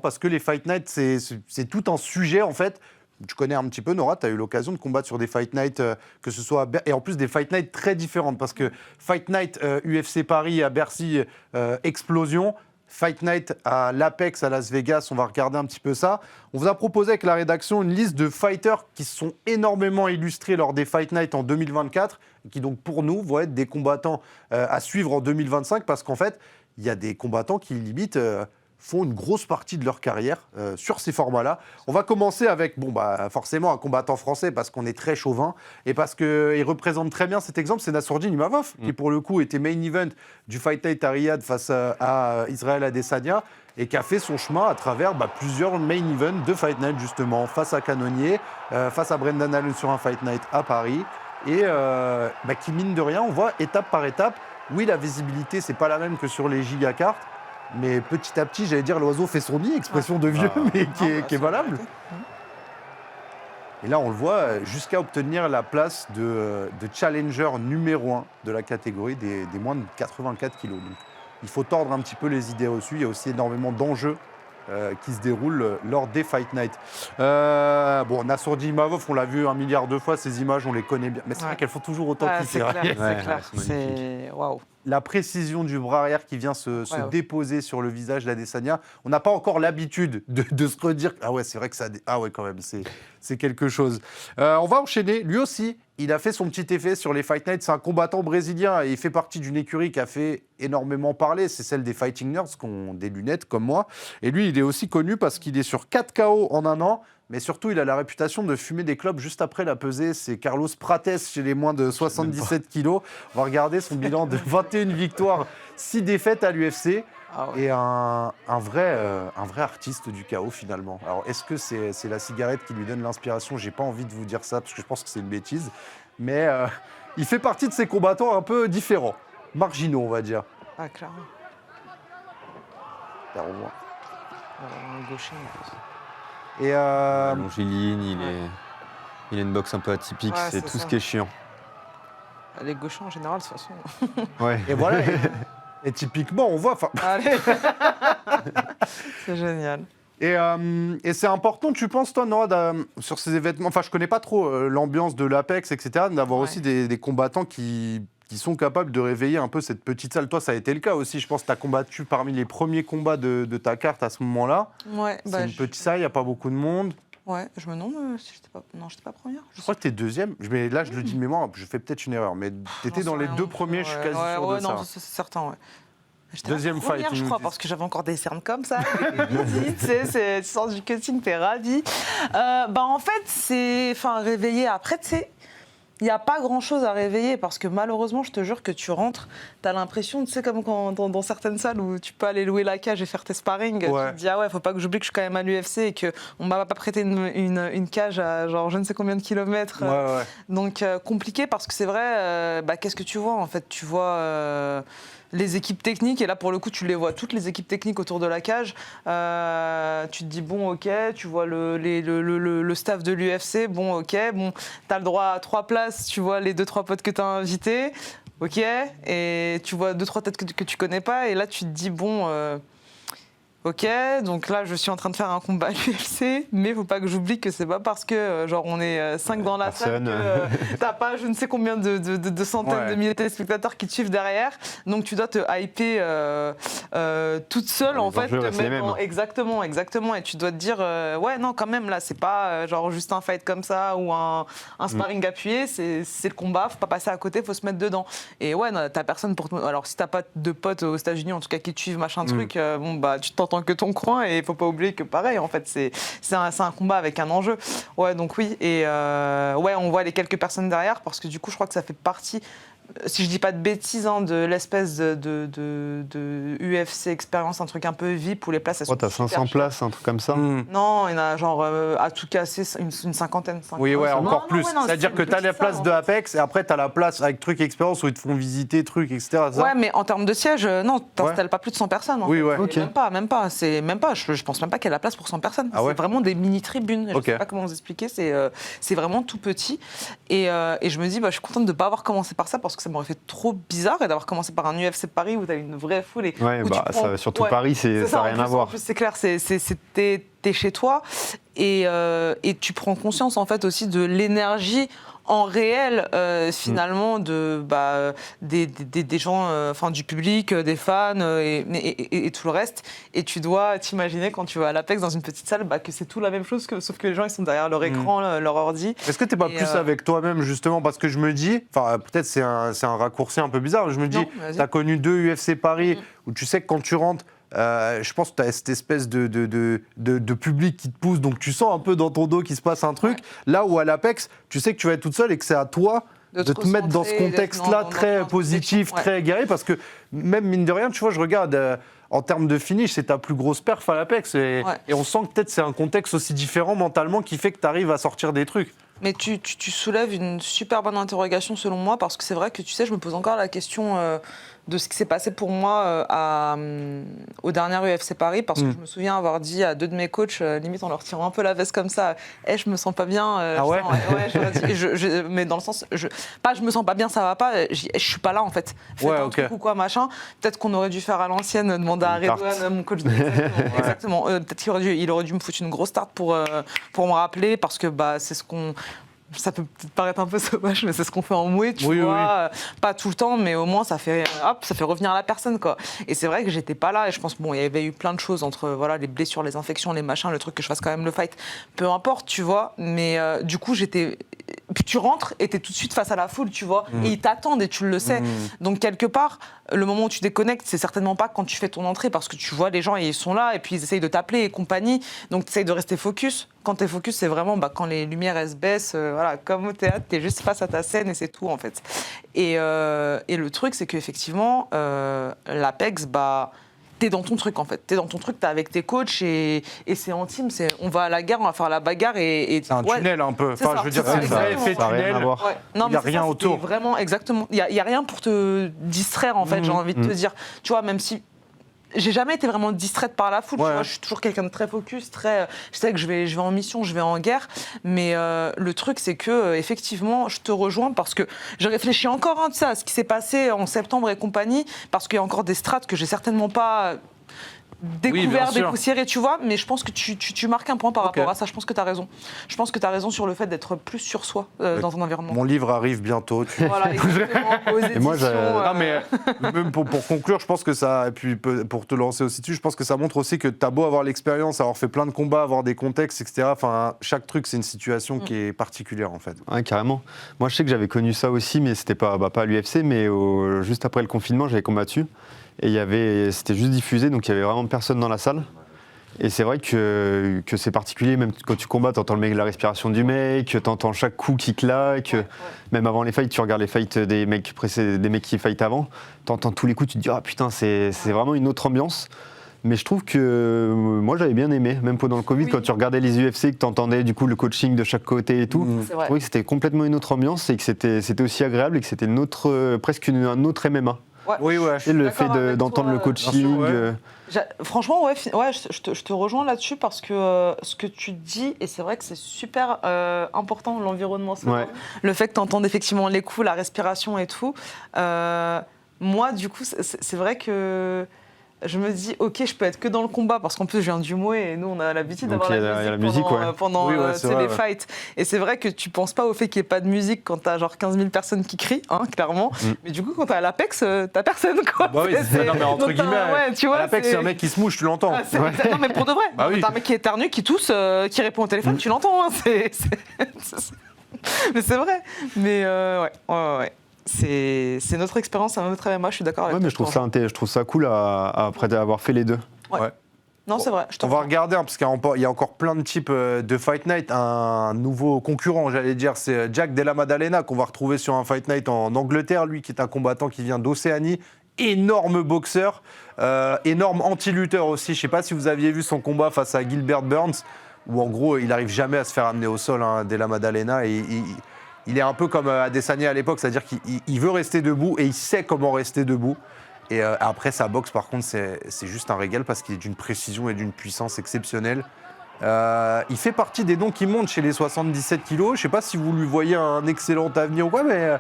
parce que les Fight Night, c'est tout un sujet, en fait. Tu connais un petit peu, Nora, tu as eu l'occasion de combattre sur des Fight Night, que ce soit et en plus des Fight Night très différentes, parce que Fight Night UFC Paris à Bercy, explosion. Fight Night à l'Apex à Las Vegas, on va regarder un petit peu ça. On vous a proposé avec la rédaction une liste de fighters qui se sont énormément illustrés lors des Fight Night en 2024, qui donc pour nous vont être des combattants à suivre en 2025, parce qu'en fait, il y a des combattants qui limite font une grosse partie de leur carrière sur ces formats-là. On va commencer avec, forcément, un combattant français, parce qu'on est très chauvin, et parce qu'il représente très bien cet exemple, c'est Nassourdine Imavov, qui pour le coup était main event du Fight Night à Riyad face à Israël Adesanya, et qui a fait son chemin à travers plusieurs main events de Fight Night, justement, face à Cannonier, face à Brendan Allen sur un Fight Night à Paris, et qui, mine de rien, on voit étape par étape, oui, la visibilité, c'est pas la même que sur les gigacartes, mais petit à petit, j'allais dire, l'oiseau fait son nid, expression de vieux, mais qui est valable. Et là, on le voit, jusqu'à obtenir la place de challenger numéro 1 de la catégorie des moins de 84 kilos. Donc, il faut tordre un petit peu les idées reçues. Il y a aussi énormément d'enjeux qui se déroulent lors des Fight Night. Nassourdine Imavov, on l'a vu 1 milliard de fois, ces images, on les connaît bien. Mais c'est vrai qu'elles font toujours autant c'est clair. C'est waouh. La précision du bras arrière qui vient se déposer sur le visage d'Adesanya. On n'a pas encore l'habitude de se redire « Ah ouais, c'est vrai que ça... Ah ouais, quand même, c'est quelque chose. » On va enchaîner. Lui aussi, il a fait son petit effet sur les Fight Night. C'est un combattant brésilien et il fait partie d'une écurie qui a fait énormément parler. C'est celle des Fighting Nerds, qui ont des lunettes comme moi. Et lui, il est aussi connu parce qu'il est sur 4 KO en un an. Mais surtout, il a la réputation de fumer des clopes juste après la pesée. C'est Carlos Prates chez les moins de 77 kilos. On va regarder son bilan de 21 victoires, 6 défaites à l'UFC. Et un vrai artiste du chaos, finalement. Alors, est-ce que c'est la cigarette qui lui donne l'inspiration ? J'ai pas envie de vous dire ça, parce que je pense que c'est une bêtise. Mais il fait partie de ces combattants un peu différents, marginaux, on va dire. Ah, clairement. Là, on voit. Un gaucher, en plus. Et longiligne, il a une boxe un peu atypique, c'est tout ce qui est chiant. Les gauchers en général, de toute façon. Ouais. Et voilà. Et typiquement, on voit. Allez. C'est génial. Et c'est important, tu penses, toi, Nora, sur ces événements. Enfin, je connais pas trop l'ambiance de l'Apex, etc., d'avoir aussi des combattants qui sont capables de réveiller un peu cette petite salle. Toi, ça a été le cas aussi. Je pense que tu as combattu parmi les premiers combats de ta carte à ce moment-là. Ouais, c'est une petite salle, il n'y a pas beaucoup de monde. Ouais, je me demande si j'étais pas... Non, j'étais pas première. Je crois que tu es deuxième. Mais là, je le dis de mémoire, je fais peut-être une erreur. Mais tu étais dans les deux premiers, je suis quasi sûr de ça. Non, c'est certain, ouais. Deuxième fight, je crois, parce que j'avais encore des cernes comme ça. Tu sors du cutting, t'es ravi. En fait, c'est réveiller. Après, tu sais, il n'y a pas grand-chose à réveiller parce que malheureusement, je te jure que tu rentres, tu as l'impression, tu sais, comme quand, dans certaines salles où tu peux aller louer la cage et faire tes sparring, tu te dis, ah ouais, faut pas que j'oublie que je suis quand même à l'UFC et qu'on m'a pas prêté une cage à genre je ne sais combien de kilomètres. Donc compliqué parce que c'est vrai, qu'est-ce que tu vois en fait ? Tu vois... les équipes techniques, et là pour le coup tu les vois, toutes les équipes techniques autour de la cage, tu te dis bon ok, tu vois le staff de l'UFC, bon ok, bon t'as le droit à 3 places, tu vois les 2-3 potes que t'as invités, ok, et tu vois 2-3 têtes que tu connais pas, et là tu te dis bon... Ok, donc là je suis en train de faire un combat à l'UFC, mais faut pas que j'oublie que c'est pas parce que genre on est 5 dans la salle que t'as pas je ne sais combien de centaines de milliers de téléspectateurs qui te suivent derrière, donc tu dois te hyper toute seule en fait. Exactement, et tu dois te dire ouais non quand même là c'est pas genre juste un fight comme ça ou un sparring appuyé, c'est le combat, faut pas passer à côté, faut se mettre dedans. Et ouais, non, t'as personne pour alors si t'as pas de potes aux États-Unis en tout cas qui te suivent machin truc, tu t'entends que ton coin, et il faut pas oublier que pareil en fait c'est un combat avec un enjeu. Ouais, donc oui, et on voit les quelques personnes derrière parce que du coup je crois que ça fait partie, si je dis pas de bêtises, de l'espèce de UFC expérience, un truc un peu VIP où les places elles sont t'as 500 places, un truc comme ça. Non, il y en a genre à tout casser une cinquantaine. Oui, ouais, encore plus. C'est-à-dire que t'as la place de Apex et après t'as la place avec truc expérience où ils te font visiter trucs, etc. Ça. Ouais, mais en termes de siège, non, t'installes pas plus de 100 personnes. Oui, ouais. Okay. Même pas. Je pense même pas qu'il y a la place pour 100 personnes. Ah ouais. C'est vraiment des mini-tribunes. Je sais pas comment vous expliquer. C'est vraiment tout petit. Et je me dis, je suis contente de pas avoir commencé par ça parce parce que ça m'aurait fait trop bizarre et d'avoir commencé par un UFC Paris où tu as une vraie foule. Et Ouais, où bah, tu prends- ça, surtout ouais, Paris, c'est ça n'a rien à voir. En plus, c'est clair, t'es chez toi et tu prends conscience en fait aussi de l'énergie en réel finalement des gens, enfin du public, des fans et tout le reste. Et tu dois t'imaginer quand tu vas à l'Apex dans une petite salle que c'est tout la même chose, sauf que les gens ils sont derrière leur écran, leur ordi. Est-ce que t'es pas plus avec toi-même justement parce que je me dis, enfin peut-être c'est un raccourci un peu bizarre, je me dis, t'as connu 2 UFC Paris où tu sais que quand tu rentres, je pense que tu as cette espèce de public qui te pousse, donc tu sens un peu dans ton dos qu'il se passe un truc. Là où à l'Apex, tu sais que tu vas être toute seule et que c'est à toi de te mettre dans ce contexte-là très positif, très aguerri, parce que même mine de rien, tu vois, je regarde en termes de finish, c'est ta plus grosse perf à l'Apex et on sent que peut-être c'est un contexte aussi différent mentalement qui fait que tu arrives à sortir des trucs. Mais tu soulèves une super bonne interrogation selon moi, parce que c'est vrai que tu sais, je me pose encore la question de ce qui s'est passé pour moi au dernier UFC Paris, parce que je me souviens avoir dit à 2 de mes coachs, limite en leur tirant un peu la veste comme ça, je me sens pas bien. Ah ouais, mais dans le sens, pas je me sens pas bien, ça va pas, je suis pas là en fait. Faites un truc ou quoi, machin. Peut-être qu'on aurait dû faire à l'ancienne, demander à Redouane, mon coach. Exactement. Peut-être qu'il aurait dû me foutre une grosse tarte pour me rappeler, parce que c'est ce qu'on... Ça peut peut-être paraître un peu sauvage, mais c'est ce qu'on fait en mouet, tu vois. Pas tout le temps, mais au moins ça fait revenir la personne, quoi. Et c'est vrai que j'étais pas là, et je pense il y avait eu plein de choses entre les blessures, les infections, les machins, le truc que je fasse quand même le fight, peu importe, tu vois. Mais du coup, puis tu rentres et t'es tout de suite face à la foule, tu vois, et ils t'attendent et tu le sais. Donc quelque part, le moment où tu déconnectes, c'est certainement pas quand tu fais ton entrée, parce que tu vois les gens et ils sont là et puis ils essayent de t'appeler et compagnie. Donc tu essayes de rester focus. Quand t'es focus, c'est vraiment quand les lumières elles se baissent, comme au théâtre, t'es juste face à ta scène et c'est tout en fait. Et le truc, c'est qu'effectivement, l'Apex, t'es dans ton truc en fait. T'es dans ton truc, t'es avec tes coachs et c'est intime. On va à la guerre, on va faire la bagarre et c'est un tunnel un peu. Enfin, je veux dire, c'est un effet tunnel. Non, il n'y a rien autour. Vraiment, exactement. Il y a rien pour te distraire en fait. J'ai envie de te dire. Tu vois, même si j'ai jamais été vraiment distraite par la foule. Tu vois, je suis toujours quelqu'un de très focus, je sais que je vais en mission, je vais en guerre. Mais le truc, c'est que effectivement, je te rejoins parce que je réfléchis encore à ce qui s'est passé en septembre et compagnie, parce qu'il y a encore des strates que j'ai certainement pas découvert, dépoussiéré, tu vois, mais je pense que tu marques un point par rapport à ça. Je pense que tu as raison. Je pense que tu as raison sur le fait d'être plus sur soi dans un environnement. Mon livre arrive bientôt. Voilà, exactement, aux éditions. Et moi, non, mais même pour conclure, je pense que ça, et puis pour te lancer aussi dessus, je pense que ça montre aussi que tu as beau avoir l'expérience, avoir fait plein de combats, avoir des contextes, etc. Enfin, chaque truc, c'est une situation qui est particulière, en fait. Ouais, carrément. Moi, je sais que j'avais connu ça aussi, mais c'était pas à l'UFC, mais juste après le confinement, j'avais combattu. Et c'était juste diffusé, donc il n'y avait vraiment personne dans la salle. Et c'est vrai que c'est particulier, même quand tu combats, tu entends la respiration du mec, tu entends chaque coup qui claque. Même avant les fights, tu regardes les fights des mecs qui fightent avant, tu entends tous les coups, tu te dis « Ah putain, c'est vraiment une autre ambiance ». Mais je trouve que moi j'avais bien aimé, même pendant le Covid, quand tu regardais les UFC, que tu entendais du coup le coaching de chaque côté et tout, je trouvais que c'était complètement une autre ambiance et que c'était aussi agréable et que c'était presque un autre MMA. Ouais. Et le fait d'entendre le coaching. Franchement, je te rejoins là-dessus parce que ce que tu dis, et c'est vrai que c'est super important, l'environnement sonore, le fait que tu entendes effectivement les coups, la respiration et tout. Moi, du coup, c'est vrai que je me dis, ok, je peux être que dans le combat, parce qu'en plus, je viens du Mouet et nous, on a l'habitude d'avoir la musique pendant les fights. Et c'est vrai que tu penses pas au fait qu'il n'y ait pas de musique quand t'as genre 15 000 personnes qui crient, clairement. Mais du coup, quand t'es à l'Apex, t'as personne, quoi. Non, mais entre guillemets, tu vois, à l'Apex, c'est un mec qui se mouche, tu l'entends. Non, mais pour de vrai. T'as un mec qui éternue, qui tousse, qui répond au téléphone, tu l'entends. Mais c'est vrai. Mais ouais. C'est notre expérience, c'est notre MMA, je suis d'accord avec toi. Mais je trouve ça cool après avoir fait les deux. Ouais. Non, c'est vrai. On va regarder, parce qu'il y a encore plein de types de Fight Night. Un nouveau concurrent, j'allais dire, c'est Jack Della Maddalena, qu'on va retrouver sur un Fight Night en Angleterre. Lui, qui est un combattant qui vient d'Océanie. Énorme boxeur, énorme anti-lutteur aussi. Je ne sais pas si vous aviez vu son combat face à Gilbert Burns, où en gros, il n'arrive jamais à se faire amener au sol, Della Maddalena. Et il est un peu comme Adesanya à l'époque, c'est-à-dire qu'il veut rester debout et il sait comment rester debout. Et après, sa boxe, par contre, c'est juste un régal parce qu'il est d'une précision et d'une puissance exceptionnelle. Il fait partie des noms qui montent chez les 77 kilos. Je ne sais pas si vous lui voyez un excellent avenir ou quoi, mais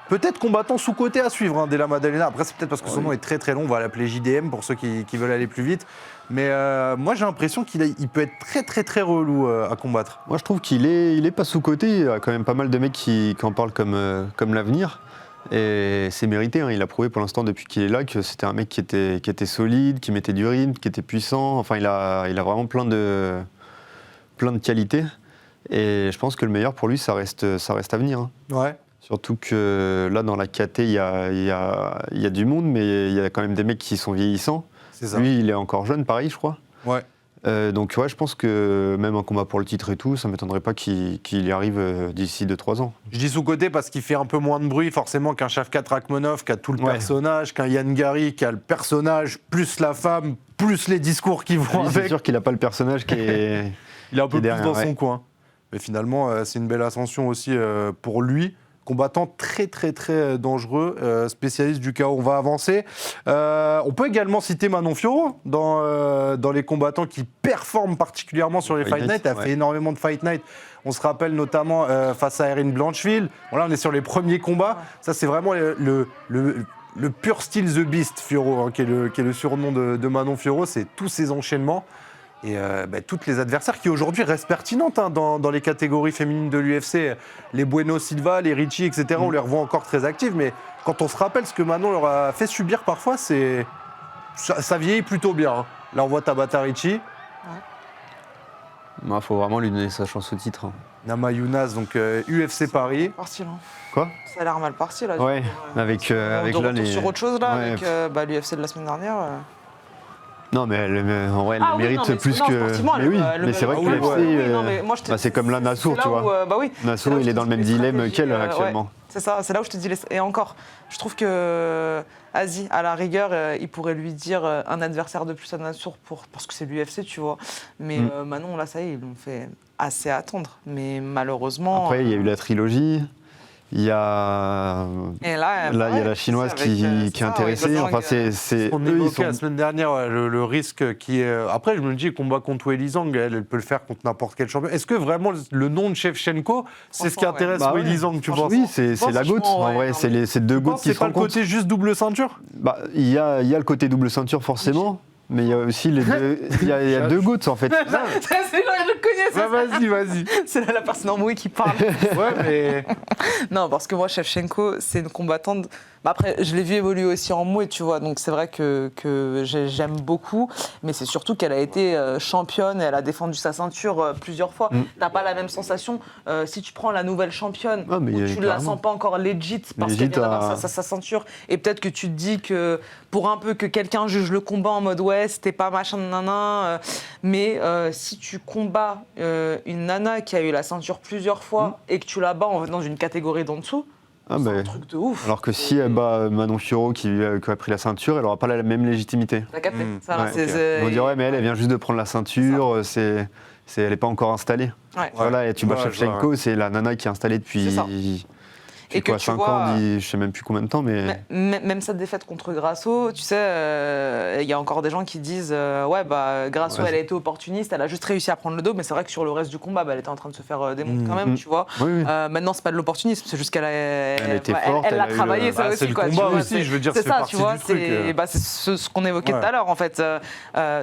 Peut-être combattant sous-côté à suivre, hein, Della Maddalena. Après, c'est peut-être parce que son nom est très très long, on va l'appeler JDM pour ceux qui veulent aller plus vite. Mais moi, j'ai l'impression qu'il peut être très très très relou à combattre. Moi, je trouve qu'il est pas sous-coté. Il y a quand même pas mal de mecs qui en parlent comme l'avenir. Et c'est mérité. Hein. Il a prouvé pour l'instant, depuis qu'il est là, que c'était un mec qui était solide, qui mettait du rythme, qui était puissant. Enfin, il a vraiment plein de qualités. Et je pense que le meilleur pour lui, ça reste à venir. Hein. Ouais. Surtout que là, dans la KT, il y a du monde, mais il y a quand même des mecs qui sont vieillissants. C'est ça. Lui, il est encore jeune, pareil, je crois. Ouais. Donc ouais, je pense que même un combat pour le titre et tout, ça ne m'étonnerait pas qu'il y arrive d'ici 2-3 ans. Je dis sous-côté parce qu'il fait un peu moins de bruit forcément qu'un Shavkat Rakhmonov qui a tout le personnage, qu'un Yann Gary qui a le personnage, plus la femme, plus les discours qui vont Lui, avec. c'est sûr qu'il n'a pas le personnage qui est... Il est un peu plus derrière, dans son coin. Mais finalement, c'est une belle ascension aussi pour lui. Combattant très très très dangereux, spécialiste du chaos. On va avancer. On peut également citer Manon Fiorot dans les combattants qui performent particulièrement sur les Fight Night. Elle a fait énormément de Fight Night. On se rappelle notamment face à Erin Blanchfield. Bon, là, on est sur les premiers combats. Ça, c'est vraiment le pur style The Beast, Fiorot, hein, qui est le surnom de Manon Fiorot. C'est tous ces enchaînements. Et toutes les adversaires qui aujourd'hui restent pertinentes hein, dans les catégories féminines de l'UFC, les Bueno Silva, les Ricci, etc., on les revoit encore très actives, mais quand on se rappelle ce que Manon leur a fait subir parfois, ça vieillit plutôt bien. Hein. Là on voit Tabata Ricci. Il faut vraiment lui donner sa chance au titre. Hein. Nama Younas, donc UFC Paris. Parti, là. Quoi ? Ça a l'air mal parti là. Ouais, avec là les... sur autre chose là, Ouais. avec l'UFC de la semaine dernière. Non, mais en vrai, elle mérite plus que... Mais oui, mais c'est vrai que l'UFC, c'est comme là Nassour, tu vois. Bah oui. Nassour, il est dans le même dilemme qu'elle actuellement. Ouais, c'est ça, c'est là où je te dis. Et encore, je trouve que Asie, à la rigueur, il pourrait lui dire un adversaire de plus à Nassour parce que c'est l'UFC, tu vois. Mais Manon, là, ça y est, ils l'ont fait assez attendre. Mais malheureusement. Après, il y a eu la trilogie. Il y a la chinoise qui est intéressée. Enfin, c'est on évoquait la semaine dernière le risque qui est. Après, je me dis, combat contre Weili Zhang, elle peut le faire contre n'importe quel champion. Est-ce que vraiment le nom de Shevchenko, c'est ce qui intéresse Weili Zhang, tu penses? Oui, c'est la GOAT. En vrai, c'est deux GOAT qui se rencontrent. C'est pas le côté juste double ceinture? Il y a le côté double ceinture, forcément. Mais il y a aussi les deux. Il y a deux GOATs, en fait. Je le connais, ça. Vas-y. C'est la personne en bruit qui parle. Ouais, mais. Non, parce que moi, Shevchenko, c'est une combattante. Après, je l'ai vu évoluer aussi en mouet, tu vois, donc c'est vrai que j'aime beaucoup, mais c'est surtout qu'elle a été championne et elle a défendu sa ceinture plusieurs fois. T'as pas la même sensation si tu prends la nouvelle championne, où tu la sens pas encore legit parce qu'elle vient d'avoir sa ceinture, et peut-être que tu te dis que pour un peu que quelqu'un juge le combat en mode ouais, c'était pas machin nana, mais si tu combats une nana qui a eu la ceinture plusieurs fois et que tu la bats dans une catégorie d'en dessous, c'est un truc de ouf. Alors que si elle bat Manon Fiorot qui a pris la ceinture, elle n'aura pas la même légitimité. T'as capté ça, Ils vont dire ouais, mais elle vient juste de prendre la ceinture, elle n'est pas encore installée. Ouais. Voilà, et tu bats Shevchenko, c'est la nana qui est installée depuis... Et que 5 ans, je sais même plus combien de temps, mais... Même sa défaite contre Grasso, tu sais, il y a encore des gens qui disent Grasso, elle a été opportuniste, elle a juste réussi à prendre le dos, mais c'est vrai que sur le reste du combat, elle était en train de se faire démonter quand même, tu vois. Oui. Maintenant, c'est pas de l'opportunisme, c'est juste qu'elle était forte, elle a travaillé, ça aussi. C'est le combat aussi, je veux dire, c'est ça, tu vois. C'est ce qu'on évoquait tout à l'heure, en fait.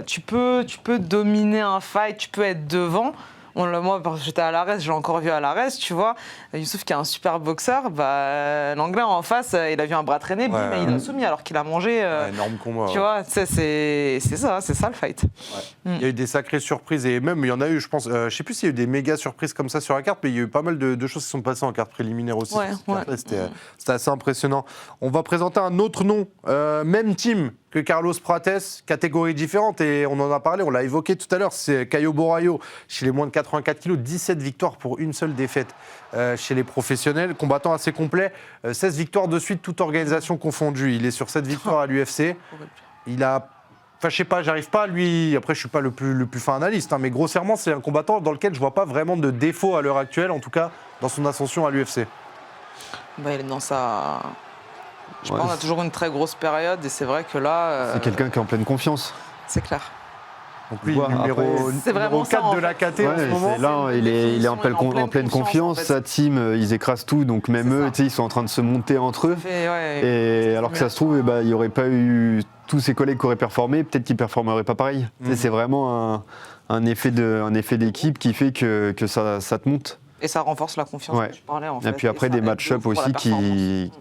Tu peux dominer un fight, tu peux être devant. Moi, j'étais à l'Ares, j'ai encore vu à l'Ares, tu vois. Youssouf, qui est un super boxeur, l'anglais en face, il a vu un bras traîner, mais il a soumis alors qu'il a mangé. Énorme combat. Tu vois, c'est ça le fight. Il y a eu des sacrées surprises et même il y en a eu, je pense, je sais plus s'il y a eu des méga surprises comme ça sur la carte, mais il y a eu pas mal de choses qui sont passées en carte préliminaire aussi. C'était assez impressionnant. On va présenter un autre nom, même team que Carlos Prates, catégorie différente, et on en a parlé, on l'a évoqué tout à l'heure, c'est Caio Borraio, chez les moins de 84 kilos, 17 victoires pour une seule défaite chez les professionnels, combattant assez complet, 16 victoires de suite, toute organisation confondue. Il est sur 7 victoires à l'UFC. Il a... Enfin, je sais pas, j'arrive pas à lui... Après, je suis pas le plus fin analyste, hein, mais grossièrement, c'est un combattant dans lequel je vois pas vraiment de défaut à l'heure actuelle, en tout cas, dans son ascension à l'UFC. Il est dans sa... Je pense qu'on a toujours une très grosse période et c'est vrai que là... C'est quelqu'un qui est en pleine confiance. C'est clair. Donc lui, Ouais, numéro, après, c'est vraiment numéro ça, 4 en de la fait. KT en ce Ouais, moment. c'est là, il est en pleine confiance. en fait. Sa team, ils écrasent tout, donc même C'est eux, ça. tu sais, ils sont en train de se monter entre eux. Et alors que ça se trouve, il n'y aurait pas eu tous ses collègues qui auraient performé, peut-être qu'ils ne performeraient pas pareil. Tu sais, c'est vraiment un effet d'équipe qui fait que ça te monte. Et ça renforce la confiance Ouais. dont tu parlais en fait. Et puis après, ça des aide match-up pour la aussi performance.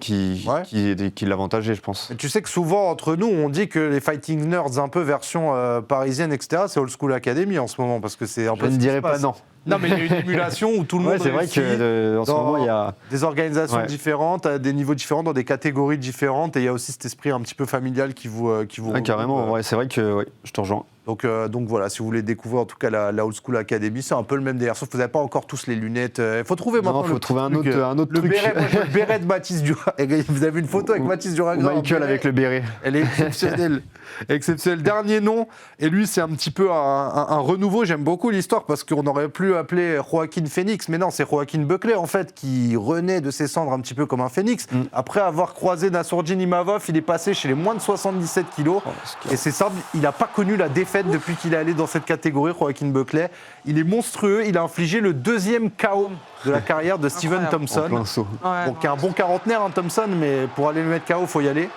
qui l'avantageaient, je pense. Mais tu sais que souvent, entre nous, on dit que les Fighting Nerds, un peu version parisienne, etc., c'est Old School Academy en ce moment, parce que c'est un Je peu. ne ce qui se dirais pas passe. non. Non, mais il y a une émulation où tout le monde Ouais, c'est vrai réussit qu'en ce dans moment, il y a. des organisations Ouais. différentes, à des niveaux différents, dans des catégories différentes, et il y a aussi cet esprit un petit peu familial qui vous regroupe. Carrément, ouais, c'est vrai que je te rejoins. Donc voilà, si vous voulez découvrir en tout cas la Old School Academy, c'est un peu le même délire, sauf que vous n'avez pas encore tous les lunettes. Il faut trouver maintenant. Non, il faut trouver un autre le truc. béret, moi, je veux le béret de Mathis Dura. Vous avez une photo avec Mathis Duragra. Michael avec le béret. Elle est exceptionnelle. Exceptionnelle. Dernier nom, et lui, c'est un petit peu un renouveau. J'aime beaucoup l'histoire parce qu'on aurait pu appeler Joaquin Phoenix, mais non, c'est Joaquin Buckley, en fait, qui renaît de ses cendres un petit peu comme un phénix. Après avoir croisé Nassourdine Imavov, il est passé chez les moins de 77 kilos. Et c'est simple, il n'a pas connu la défaite depuis qu'il est allé dans cette catégorie, Joaquin Buckley. Il est monstrueux. Il a infligé le 2e KO de la carrière de Steven Incroyable. En Thompson. plein saut. Ouais, Bon, qui est un bon quarantenaire, Thompson, mais pour aller le mettre KO, il faut y aller.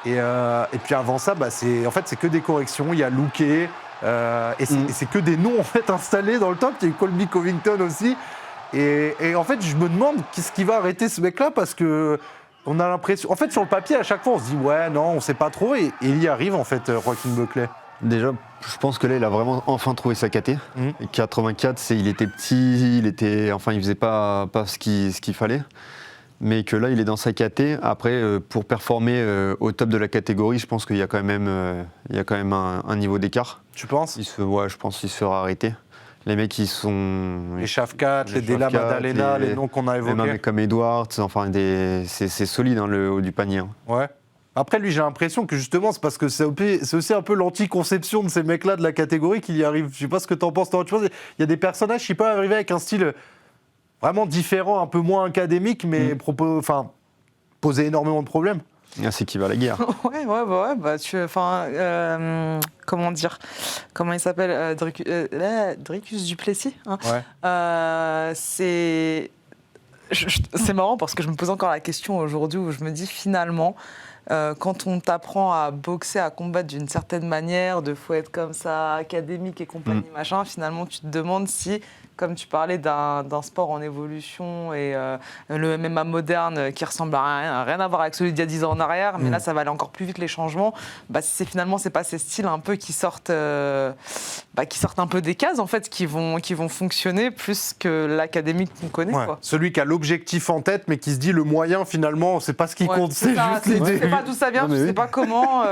Et puis avant ça, c'est que des corrections. Il y a Luque, et c'est que des noms en fait installés dans le top. Il y a eu Colby Covington aussi. Et en fait, je me demande qu'est-ce qui va arrêter ce mec-là, parce que on a l'impression. En fait, sur le papier, à chaque fois, on se dit ouais, non, on sait pas trop. Et il y arrive en fait, Joaquin Buckley. Déjà, je pense que là, il a vraiment enfin trouvé sa KT. Et 84, il était petit, il faisait pas ce qu'il fallait. Mais que là, il est dans sa KT. Après, pour performer au top de la catégorie, je pense qu'il y a quand même, un niveau d'écart. Tu penses? Je pense qu'il se fera arrêter. Les mecs, ils sont. Les Shafkat, les Della Shafkat, Maddalena, les noms qu'on a Même un évoqués. mec comme Edwards, c'est solide dans le haut du panier. Hein. Ouais. Après, lui, j'ai l'impression que justement, c'est parce que c'est aussi un peu l'anti-conception de ces mecs-là de la catégorie qu'il y arrive. Je sais pas ce que t'en penses. Toi, tu vois, il y a des personnages qui peuvent arriver avec un style vraiment différent, un peu moins académique, mais poser énormément de problèmes. C'est qui va à la guerre. Comment dire? Comment il s'appelle? Dricus Duplessis. Hein. Ouais. C'est marrant parce que je me pose encore la question aujourd'hui où je me dis finalement, quand on t'apprend à boxer, à combattre d'une certaine manière, de faut être comme ça, académique et compagnie, machin, finalement tu te demandes si, comme tu parlais d'un sport en évolution et le MMA moderne qui ressemble à rien à voir avec celui d'il y a 10 ans en arrière, mais là ça va aller encore plus vite les changements, c'est pas ces styles un peu qui sortent un peu des cases en fait, qui vont fonctionner plus que l'académique qu'on connaît. Ouais. Quoi. Celui qui a l'objectif en tête, mais qui se dit le moyen finalement, c'est pas ce qui compte, c'est juste Tu l'idée. sais pas d'où ça vient, Non, mais tu sais oui. pas comment,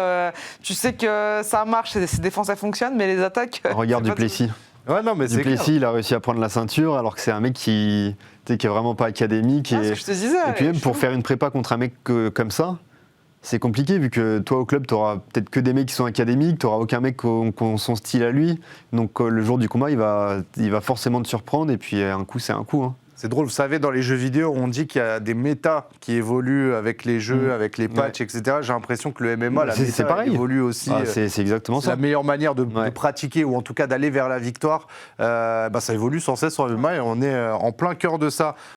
tu sais que ça marche, ses défenses elles fonctionnent, mais les attaques. Regarde c'est pas Duplessis. Ouais, non, mais c'est clair. Duplessis, il a réussi à prendre la ceinture alors que c'est un mec qui est vraiment pas académique. Ah, c'est ce que je te disais. Et puis même pour faire une prépa contre un mec comme ça, c'est compliqué vu que toi au club, tu auras peut-être que des mecs qui sont académiques, tu n'auras aucun mec qui a son style à lui. Donc le jour du combat, il va forcément te surprendre et puis un coup, c'est un coup. Hein. C'est drôle, vous savez, dans les jeux vidéo, on dit qu'il y a des méta qui évoluent avec les jeux, avec les patchs, etc. J'ai l'impression que le MMA, la C'est méta pareil. évolue aussi. C'est exactement C'est ça. la meilleure manière de Ouais. pratiquer, ou en tout cas d'aller vers la victoire. Ça évolue sans cesse en MMA et on est en plein cœur de ça.